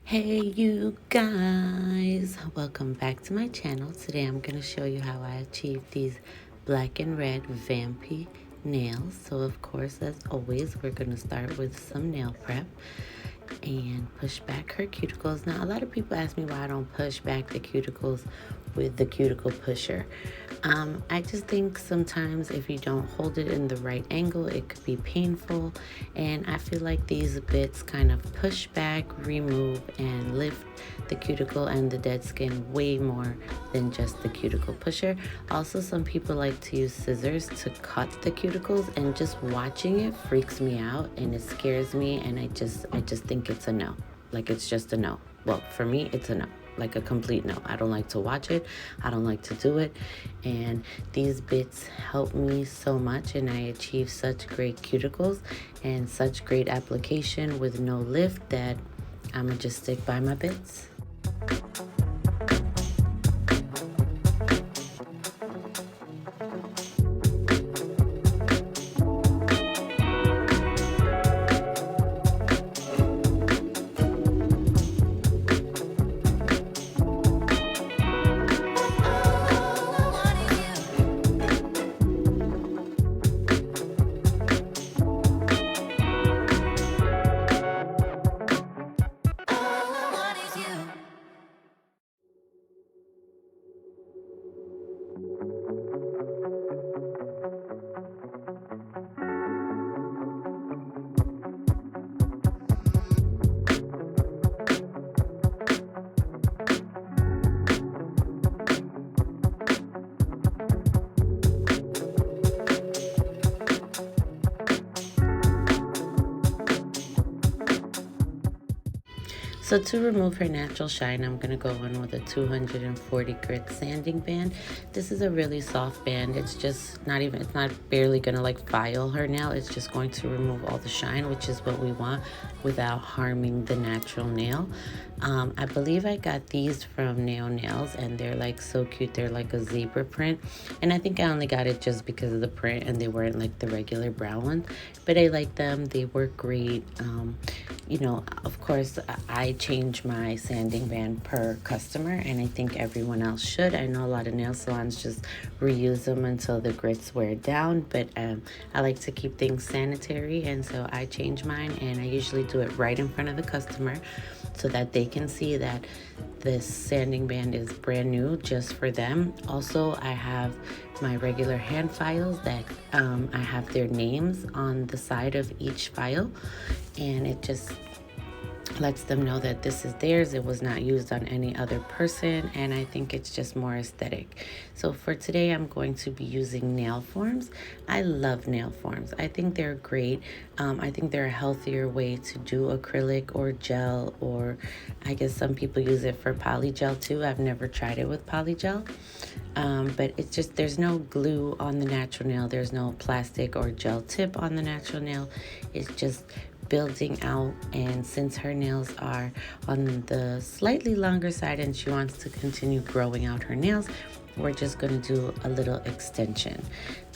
Hey you guys, welcome back to my channel. Today I'm going to show you how I achieved these black and red vampy nails. So of course, as always, we're going to start with some nail prep and push back her cuticles. Now a lot of people ask me why I don't push back the cuticles with the cuticle pusher. I just think sometimes if you don't hold it in the right angle, it could be painful. And I feel like these bits kind of push back, remove, and lift the cuticle and the dead skin way more than just the cuticle pusher. Also, some people like to use scissors to cut the cuticles, and just watching it freaks me out and it scares me, and I just think it's a no. Like, it's just a no. Well, for me, it's a no. Like a complete no. I don't like to watch it. I don't like to do it. And these bits help me so much, and I achieve such great cuticles and such great application with no lift that I'm gonna just stick by my bits. So to remove her natural shine, I'm going to go in with a 240 grit sanding band. This is a really soft band. It's just not even, it's not barely going to like file her nail. It's just going to remove all the shine, which is what we want without harming the natural nail. I believe I got these from Nail Nails, and they're like so cute. They're like a zebra print, and I think I only got it just because of the print, and they weren't like the regular brown ones, but I like them. They work great. You know, of course, I change my sanding band per customer, and I think everyone else should. I know a lot of nail salons just reuse them until the grits wear down, but I like to keep things sanitary, and so I change mine, and I usually do it right in front of the customer so that they can see that this sanding band is brand new just for them. Also, I have my regular hand files that I have their names on the side of each file, and it just lets them know that this is theirs. It was not used on any other person, and I think it's just more aesthetic. So for today, I'm going to be using nail forms. I love nail forms. I think they're great. I think they're a healthier way to do acrylic or gel, or I guess some people use it for polygel too. I've never tried it with polygel. But it's just, there's no glue on the natural nail. There's no plastic or gel tip on the natural nail. It's just building out, and since her nails are on the slightly longer side and she wants to continue growing out her nails, we're just going to do a little extension.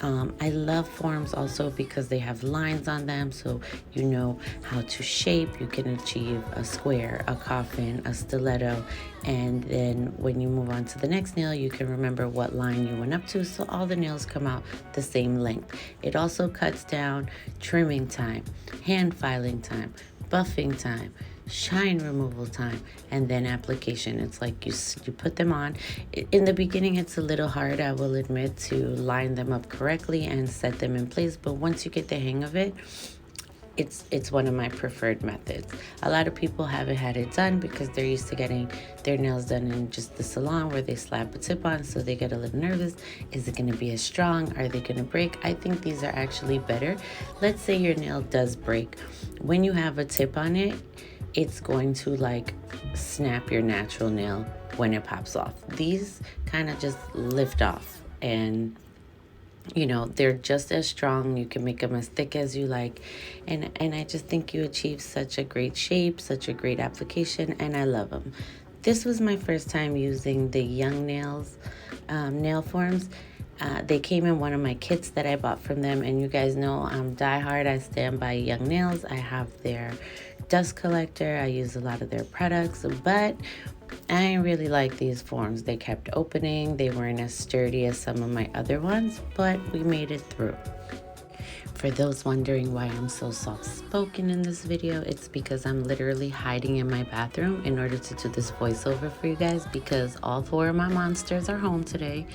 I love forms also because they have lines on them, so you know how to shape. You can achieve a square, a coffin, a stiletto, and then when you move on to the next nail, you can remember what line you went up to, so all the nails come out the same length. It also cuts down trimming time, hand filing time, buffing time, shine removal time, and then application. It's like you put them on. In the beginning, it's a little hard, I will admit, to line them up correctly and set them in place, but once you get the hang of it, it's one of my preferred methods. A lot of people haven't had it done because they're used to getting their nails done in just the salon where they slap a tip on, so they get a little nervous. Is it going to be as strong? Are they going to break? I think these are actually better. Let's say your nail does break. When you have a tip on it, it's going to like snap your natural nail when it pops off. These kind of just lift off, and you know, they're just as strong. You can make them as thick as you like, and I just think you achieve such a great shape, such a great application, and I love them. This was my first time using the Young Nails nail forms. They came in one of my kits that I bought from them, and you guys know I'm diehard. I stand by Young Nails. I have their dust collector. I use a lot of their products, but I didn't really like these forms. They kept opening. They weren't as sturdy as some of my other ones, but we made it through. For those wondering why I'm so soft-spoken in this video, it's because I'm literally hiding in my bathroom in order to do this voiceover for you guys, because all 4 of my monsters are home today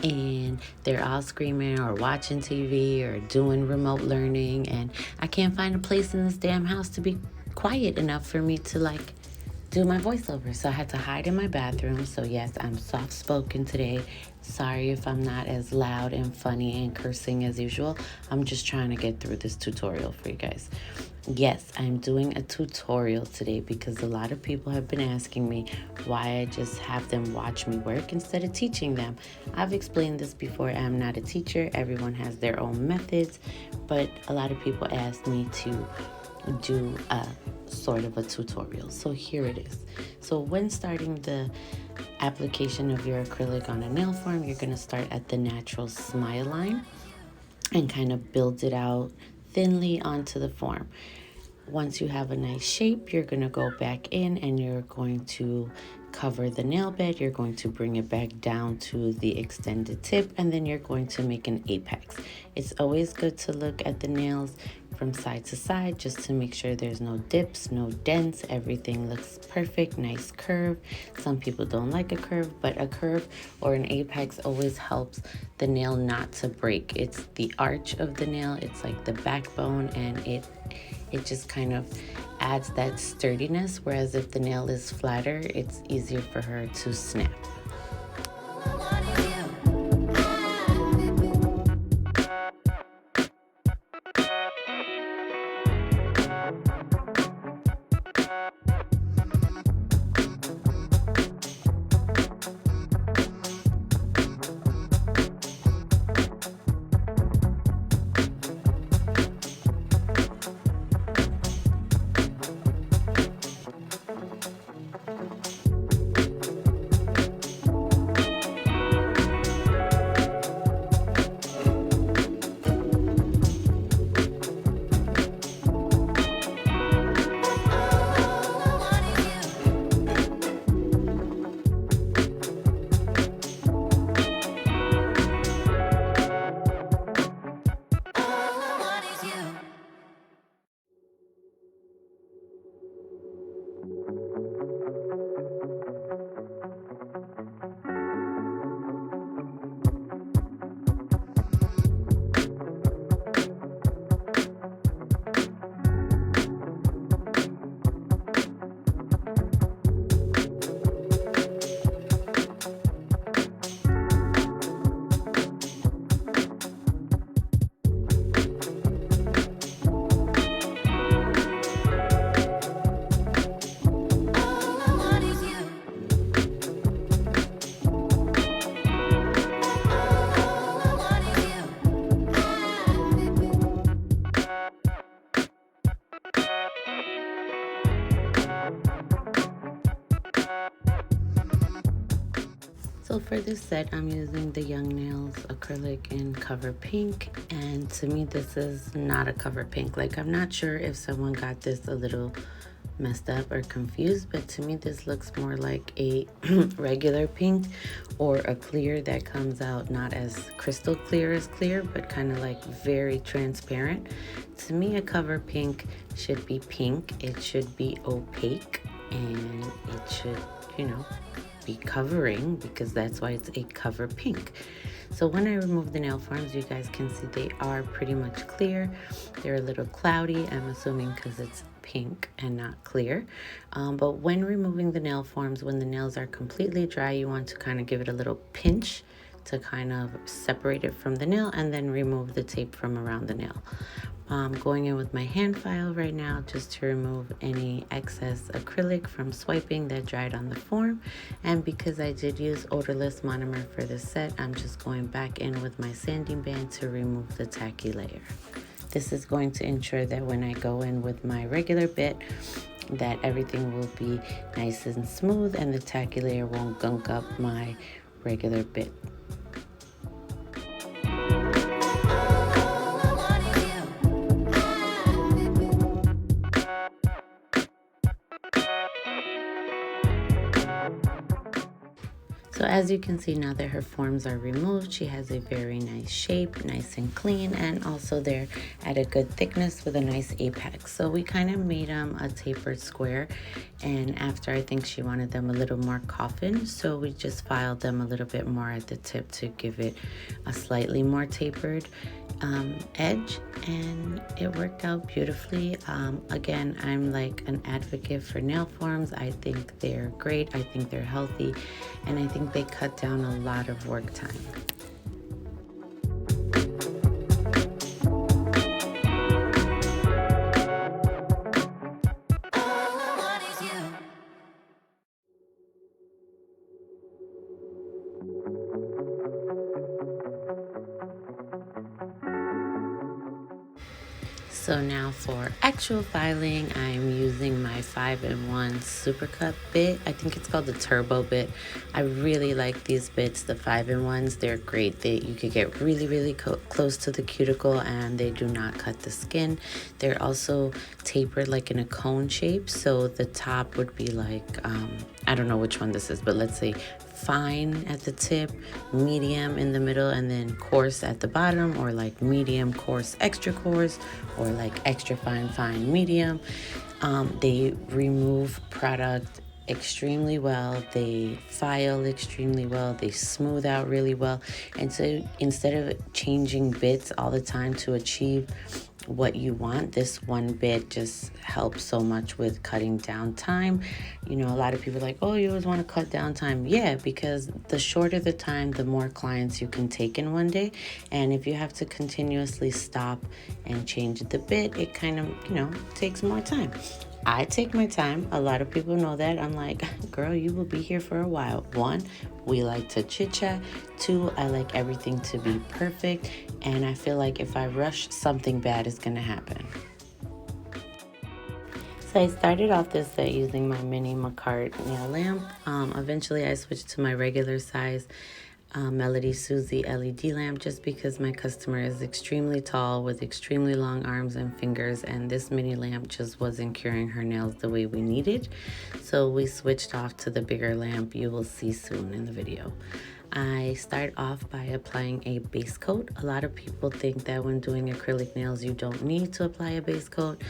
and they're all screaming or watching TV or doing remote learning, and I can't find a place in this damn house to be quiet enough for me to like do my voiceover. So I had to hide in my bathroom. So yes, I'm soft-spoken today. Sorry if I'm not as loud and funny and cursing as usual. I'm just trying to get through this tutorial for you guys. Yes, I'm doing a tutorial today because a lot of people have been asking me why I just have them watch me work instead of teaching them. I've explained this before. I'm not a teacher. Everyone has their own methods, but a lot of people ask me to do a sort of a tutorial. So here it is. So when starting the application of your acrylic on a nail form, you're going to start at the natural smile line and kind of build it out thinly onto the form. Once you have a nice shape, you're going to go back in and you're going to cover the nail bed. You're going to bring it back down to the extended tip, and then you're going to make an apex. It's always good to look at the nails from side to side just to make sure there's no dips, no dents, everything looks perfect, nice curve. Some people don't like a curve, but a curve or an apex always helps the nail not to break. It's the arch of the nail, it's like the backbone, and it just kind of adds that sturdiness, whereas if the nail is flatter, it's easier for her to snap. So for this set, I'm using the Young Nails acrylic in Cover Pink, and to me this is not a Cover Pink. Like, I'm not sure if someone got this a little messed up or confused, but to me this looks more like a regular pink, or a clear that comes out not as crystal clear as clear, but kind of like very transparent. To me, a Cover Pink should be pink. It should be opaque, and it should, you know, be covering, because that's why it's a Cover Pink. So when I remove the nail forms, you guys can see they are pretty much clear. They're a little cloudy, I'm assuming because it's pink and not clear. But when removing the nail forms, when the nails are completely dry, you want to kind of give it a little pinch to kind of separate it from the nail, and then remove the tape from around the nail. Going in with my hand file right now just to remove any excess acrylic from swiping that dried on the form. And because I did use Odorless monomer for this set, I'm just going back in with my sanding band to remove the tacky layer. This is going to ensure that when I go in with my regular bit, that everything will be nice and smooth and the tacky layer won't gunk up my regular bit. So as you can see now that her forms are removed, she has a very nice shape, nice and clean, and also they're at a good thickness with a nice apex. So we kind of made them a tapered square, and after I think she wanted them a little more coffin, so we just filed them a little bit more at the tip to give it a slightly more tapered edge, and it worked out beautifully. Again, I'm like an advocate for nail forms. I think they're great, I think they're healthy, and I think they cut down a lot of work time. So now for actual filing, I'm using my 5-in-1 Super Cut bit. I think it's called the Turbo bit. I really like these bits, the 5-in-1s. They're great. You could get really close to the cuticle, and they do not cut the skin. They're also tapered like in a cone shape. So the top would be like, I don't know which one this is, but let's say fine at the tip, medium in the middle, and then coarse at the bottom, or like medium, coarse, extra coarse, or like extra fine, medium. They remove product extremely well, they file extremely well, they smooth out really well, and so instead of changing bits all the time to achieve what you want, this one bit just helps so much with cutting down time. You know, a lot of people are like, oh, you always want to cut down time. Yeah, because the shorter the time, the more clients you can take in one day. And if you have to continuously stop and change the bit, it kind of, you know, takes more time. I take my time. A lot of people know that. I'm like, girl, you will be here for a while. 1, we like to chit chat. 2, I like everything to be perfect. And I feel like if I rush, something bad is going to happen. So I started off this set using my mini makartt nail lamp. Eventually I switched to my regular size Melody Susie LED lamp, just because my customer is extremely tall with extremely long arms and fingers, and this mini lamp just wasn't curing her nails the way we needed. So we switched off to the bigger lamp you will see soon in the video. I start off by applying a base coat. A lot of people think that when doing acrylic nails you don't need to apply a base coat,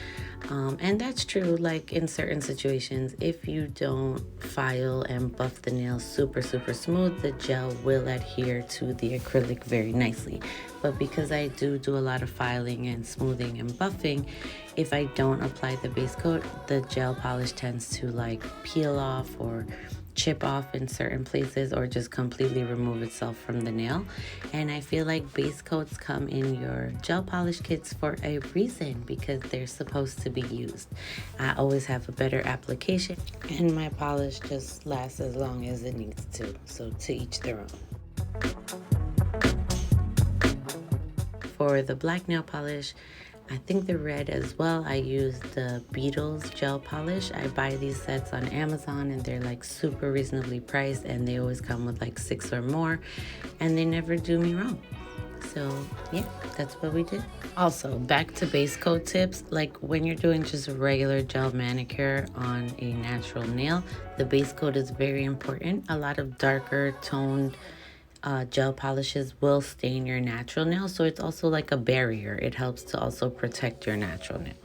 and that's true. Like in certain situations, if you don't file and buff the nails super smooth, the gel will adhere to the acrylic very nicely. But because I do a lot of filing and smoothing and buffing, if I don't apply the base coat, the gel polish tends to like peel off or chip off in certain places, or just completely remove itself from the nail. And I feel like base coats come in your gel polish kits for a reason, because they're supposed to be used. I always have a better application, and my polish just lasts as long as it needs to, so to each their own. For the black nail polish, I think the red as well, I use the Beetles gel polish. I buy these sets on Amazon, and they're like super reasonably priced, and they always come with like 6 or more, and they never do me wrong. So yeah, that's what we did. Also, back to base coat tips, like when you're doing just a regular gel manicure on a natural nail, the base coat is very important. A lot of darker toned gel polishes will stain your natural nail, so it's also like a barrier. It helps to also protect your natural nail.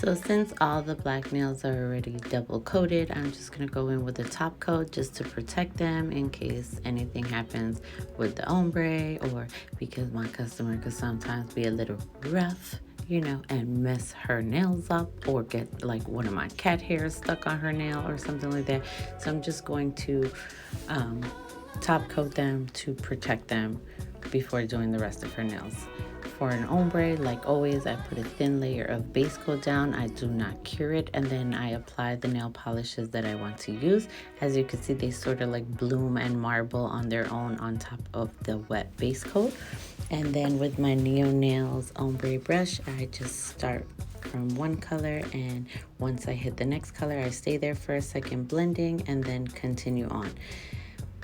So since all the black nails are already double coated, I'm just gonna go in with a top coat just to protect them in case anything happens with the ombre, or because my customer could sometimes be a little rough, you know, and mess her nails up or get like one of my cat hairs stuck on her nail or something like that. So I'm just going to um, top coat them to protect them before doing the rest of her nails. For an ombre, like always, I put a thin layer of base coat down. I do not cure it, and then I apply the nail polishes that I want to use. As you can see, they sort of like bloom and marble on their own on top of the wet base coat. And then with my Neo Nails ombre brush, I just start from one color, and once I hit the next color, I stay there for a second blending and then continue on.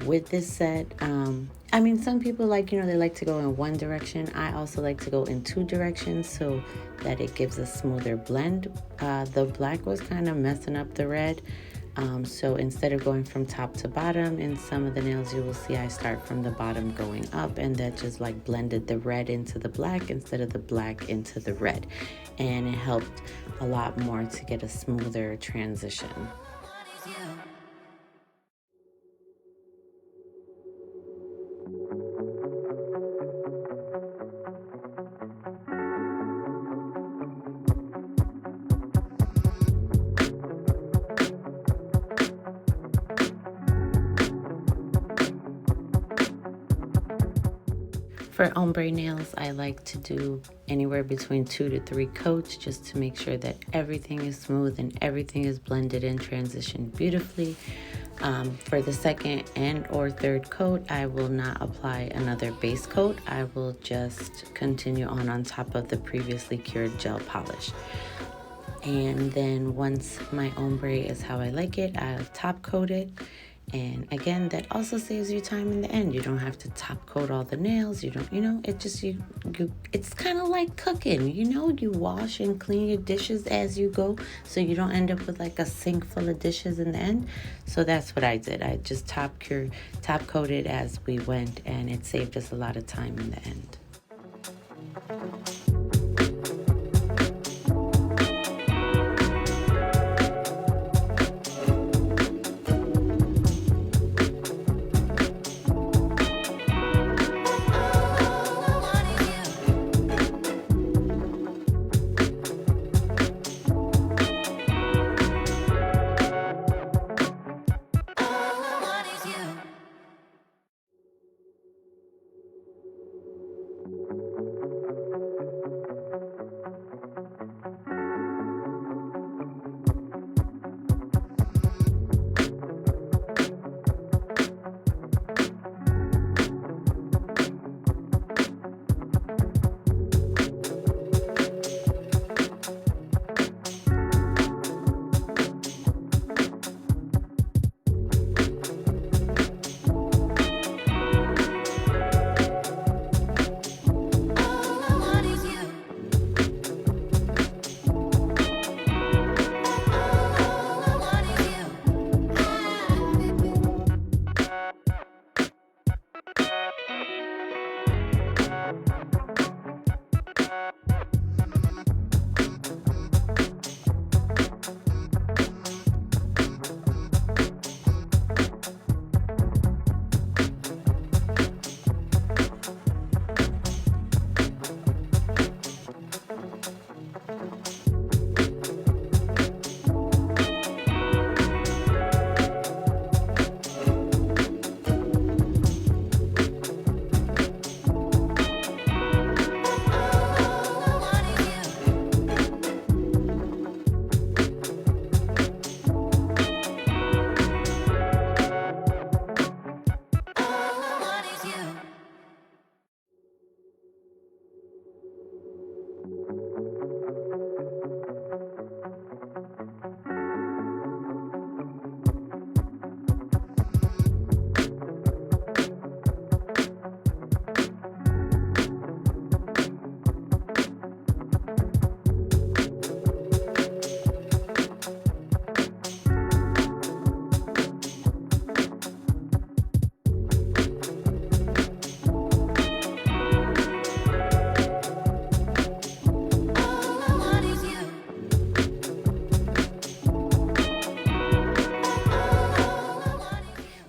With this set, I mean, some people like, you know, they like to go in one direction. I also like to go in two directions so that it gives a smoother blend. The black was kind of messing up the red. So instead of going from top to bottom, in some of the nails you will see I start from the bottom going up, and that just like blended the red into the black instead of the black into the red. And it helped a lot more to get a smoother transition. For ombre nails, I like to do anywhere between 2 to 3 coats just to make sure that everything is smooth and everything is blended and transitioned beautifully. For the second and or third coat, I will not apply another base coat. I will just continue on top of the previously cured gel polish. And then once my ombre is how I like it, I'll top coat it. And again, that also saves you time in the end. You don't have to top coat all the nails. You don't, you know, it just, it's kind of like cooking, you know, you wash and clean your dishes as you go, so you don't end up with like a sink full of dishes in the end. So that's what I did. I just top coated as we went, and it saved us a lot of time in the end.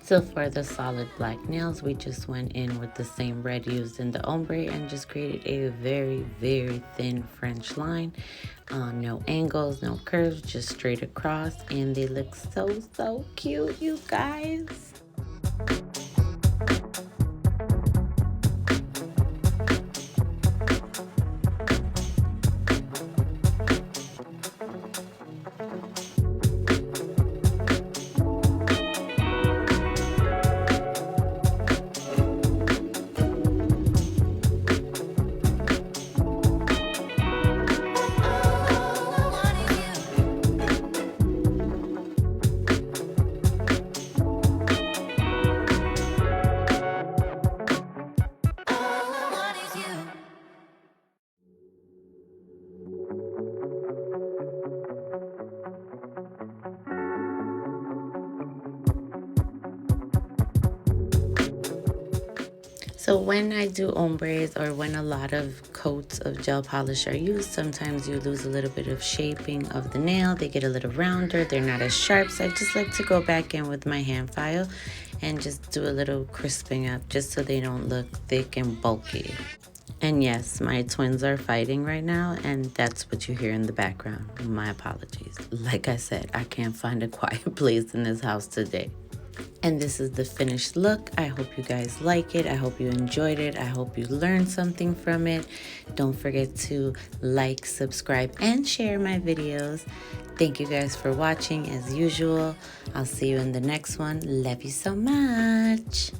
So for the solid black nails, we just went in with the same red used in the ombre and just created a very, very thin French line. No angles, no curves, just straight across. And they look so, so cute, you guys. So when I do ombres or when a lot of coats of gel polish are used, sometimes you lose a little bit of shaping of the nail. They get a little rounder, they're not as sharp. So I just like to go back in with my hand file and just do a little crisping up just so they don't look thick and bulky. And yes, my twins are fighting right now, and that's what you hear in the background. My apologies. Like I said, I can't find a quiet place in this house today. And this is the finished look. I hope you guys like it. I hope you enjoyed it. I hope you learned something from it. Don't forget to like, subscribe, and share my videos. Thank you guys for watching as usual. I'll see you in the next one. Love you so much.